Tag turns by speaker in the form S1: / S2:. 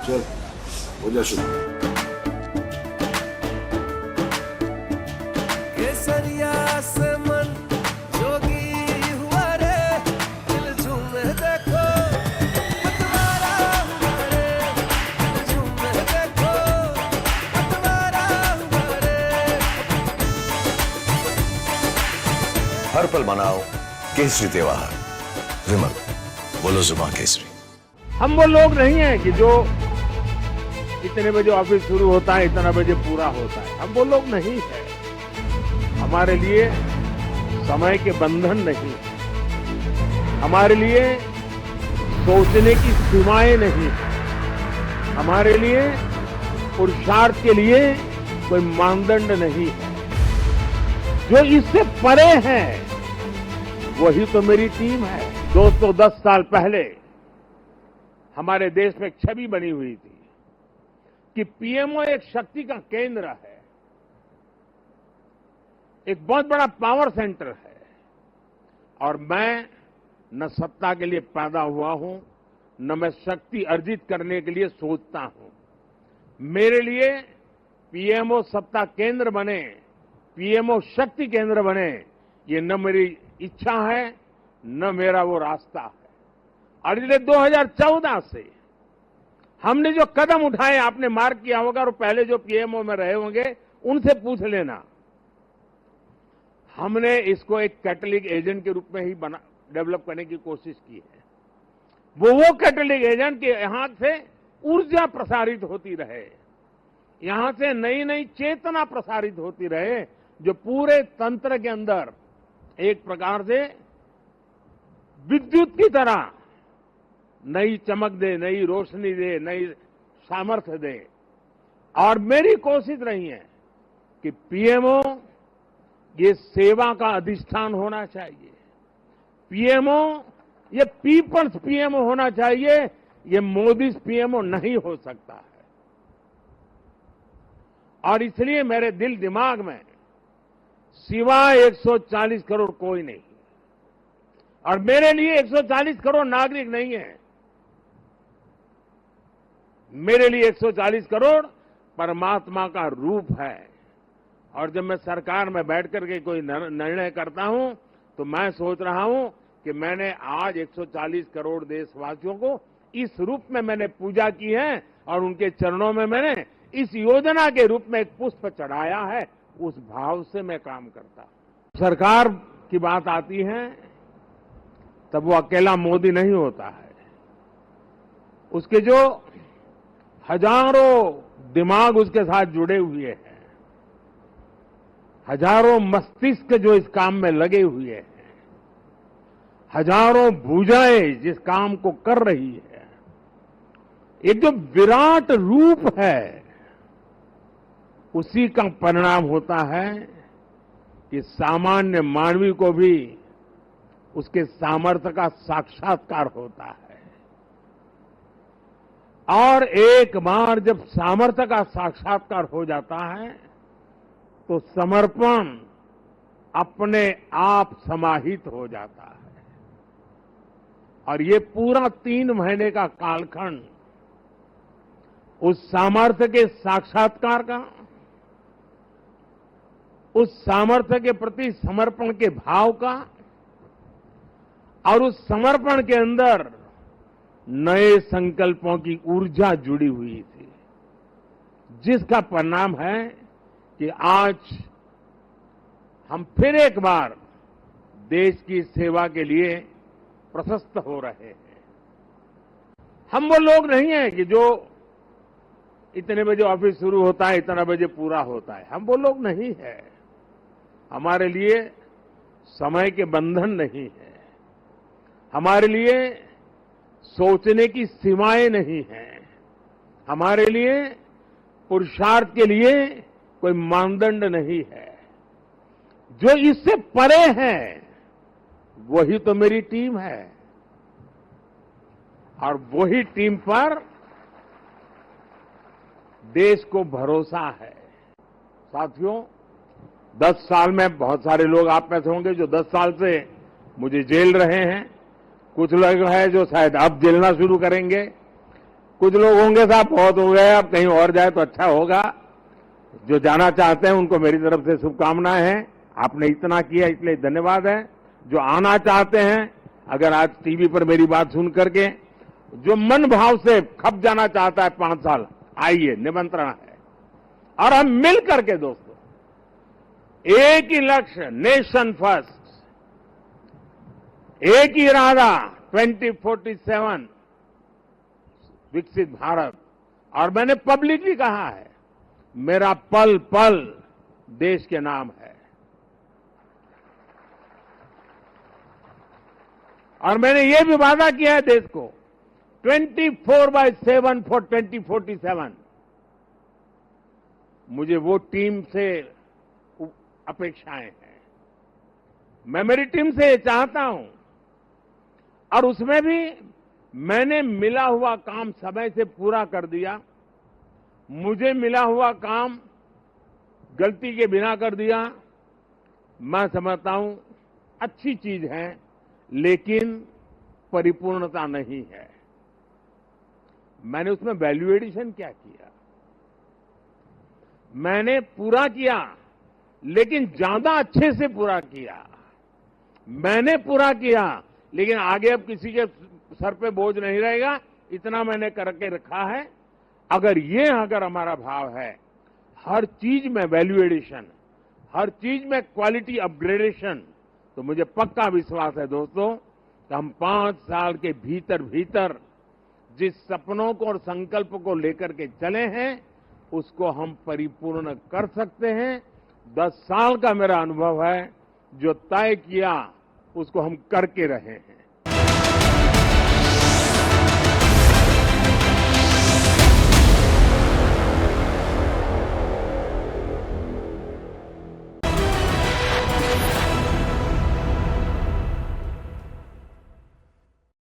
S1: चल हो जा शुरू।
S2: केसरिया से मन जोगी हुआ रे, दिल झूमे देखो पतवारा हुआ रे, दिल झूमे देखो पतवारा हुआ रे।
S3: हर पल मनाओ केसरी त्योहार। विमल, बोलो जुबान केसरी।
S4: हम वो लोग नहीं हैं कि जो इतने बजे ऑफिस शुरू होता है इतना बजे पूरा होता है, हम वो लोग नहीं हैं। हमारे लिए समय के बंधन नहीं है, हमारे लिए सोचने की सीमाएं नहीं है, हमारे लिए पुरुषार्थ के लिए कोई मानदंड नहीं है। जो इससे परे है वही तो मेरी टीम है। दोस्तों, 10 साल पहले हमारे देश में एक छवि बनी हुई थी कि पीएमओ एक शक्ति का केंद्र है, एक बहुत बड़ा पावर सेंटर है, और मैं न सत्ता के लिए पैदा हुआ हूं, न मैं शक्ति अर्जित करने के लिए सोचता हूं। मेरे लिए पीएमओ सत्ता केंद्र बने, पीएमओ शक्ति केंद्र बने, ये न मेरी इच्छा है न मेरा वो रास्ता है। और इसलिए 2014 से हमने जो कदम उठाए, आपने मार्क किया होगा, और पहले जो पीएमओ में रहे होंगे उनसे पूछ लेना, हमने इसको एक कैटलिक एजेंट के रूप में ही डेवलप करने की कोशिश की है। वो कैटलिक एजेंट के यहां से ऊर्जा प्रसारित होती रहे, यहां से नई नई चेतना प्रसारित होती रहे, जो पूरे तंत्र के अंदर एक प्रकार से विद्युत की तरह नई चमक दे, नई रोशनी दे, नई सामर्थ्य दे। और मेरी कोशिश रही है कि पीएमओ ये सेवा का अधिष्ठान होना चाहिए, पीएमओ ये पीपल्स पीएमओ होना चाहिए, ये मोदी पीएमओ नहीं हो सकता है। और इसलिए मेरे दिल दिमाग में सिवाय 140 करोड़ कोई नहीं, और मेरे लिए 140 करोड़ नागरिक नहीं है, मेरे लिए 140 करोड़ परमात्मा का रूप है। और जब मैं सरकार में बैठ करके कोई निर्णय करता हूं तो मैं सोच रहा हूं कि मैंने आज 140 करोड़ देशवासियों को इस रूप में मैंने पूजा की है, और उनके चरणों में मैंने इस योजना के रूप में एक पुष्प चढ़ाया है। उस भाव से मैं काम करता हूं। सरकार की बात आती है तब वो अकेला मोदी नहीं होता है, उसके जो हजारों दिमाग उसके साथ जुड़े हुए हैं, हजारों मस्तिष्क जो इस काम में लगे हुए हैं, हजारों भुजाएं जिस काम को कर रही है, एक जो विराट रूप है, उसी का परिणाम होता है कि सामान्य मानवी को भी उसके सामर्थ्य का साक्षात्कार होता है। और एक बार जब सामर्थ्य का साक्षात्कार हो जाता है तो समर्पण अपने आप समाहित हो जाता है। और ये पूरा 3 महीने का कालखंड उस सामर्थ्य के साक्षात्कार का, उस सामर्थ्य के प्रति समर्पण के भाव का, और उस समर्पण के अंदर नए संकल्पों की ऊर्जा जुड़ी हुई थी, जिसका परिणाम है कि आज हम फिर एक बार देश की सेवा के लिए प्रशस्त हो रहे हैं। हम वो लोग नहीं हैं कि जो इतने बजे ऑफिस शुरू होता है इतना बजे पूरा होता है, हम वो लोग नहीं है। हमारे लिए समय के बंधन नहीं है, हमारे लिए सोचने की सीमाएं नहीं है, हमारे लिए पुरुषार्थ के लिए कोई मानदंड नहीं है। जो इससे परे है वही तो मेरी टीम है, और वही टीम पर देश को भरोसा है। साथियों, 10 साल में बहुत सारे लोग आप में से होंगे जो 10 साल से मुझे जेल रहे हैं, कुछ लोग हैं जो शायद अब झेलना शुरू करेंगे, कुछ लोग होंगे साहब बहुत हो गए, अब कहीं और जाए तो अच्छा होगा। जो जाना चाहते हैं उनको मेरी तरफ से शुभकामनाएं हैं। आपने इतना किया इसलिए धन्यवाद है। जो आना चाहते हैं, अगर आज टीवी पर मेरी बात सुन करके जो मन भाव से खप जाना चाहता है 5 साल, आइए, निमंत्रण है। और हम मिल करके दोस्तों एक ही लक्ष्य, नेशन फर्स्ट, एक ही इरादा 2047 विकसित भारत। और मैंने पब्लिकली कहा है, मेरा पल पल देश के नाम है। और मैंने ये भी वादा किया है देश को 24/7 फॉर 2047। मुझे वो टीम से अपेक्षाएं हैं, मैं मेरी टीम से ये चाहता हूं। और उसमें भी मैंने मिला हुआ काम समय से पूरा कर दिया, मुझे मिला हुआ काम गलती के बिना कर दिया। मैं समझता हूं अच्छी चीज है, लेकिन परिपूर्णता नहीं है। मैंने उसमें वैल्यू एडिशन क्या किया? मैंने पूरा किया, लेकिन ज्यादा अच्छे से पूरा किया। मैंने पूरा किया, लेकिन आगे अब किसी के सर पे बोझ नहीं रहेगा, इतना मैंने करके रखा है। अगर हमारा भाव है, हर चीज में वैल्यू एडिशन, हर चीज में क्वालिटी अपग्रेडेशन, तो मुझे पक्का विश्वास है दोस्तों कि हम 5 साल के भीतर भीतर जिस सपनों को और संकल्प को लेकर के चले हैं, उसको हम परिपूर्ण कर सकते हैं। 10 साल का मेरा अनुभव है, जो तय किया उसको हम करके रहे हैं।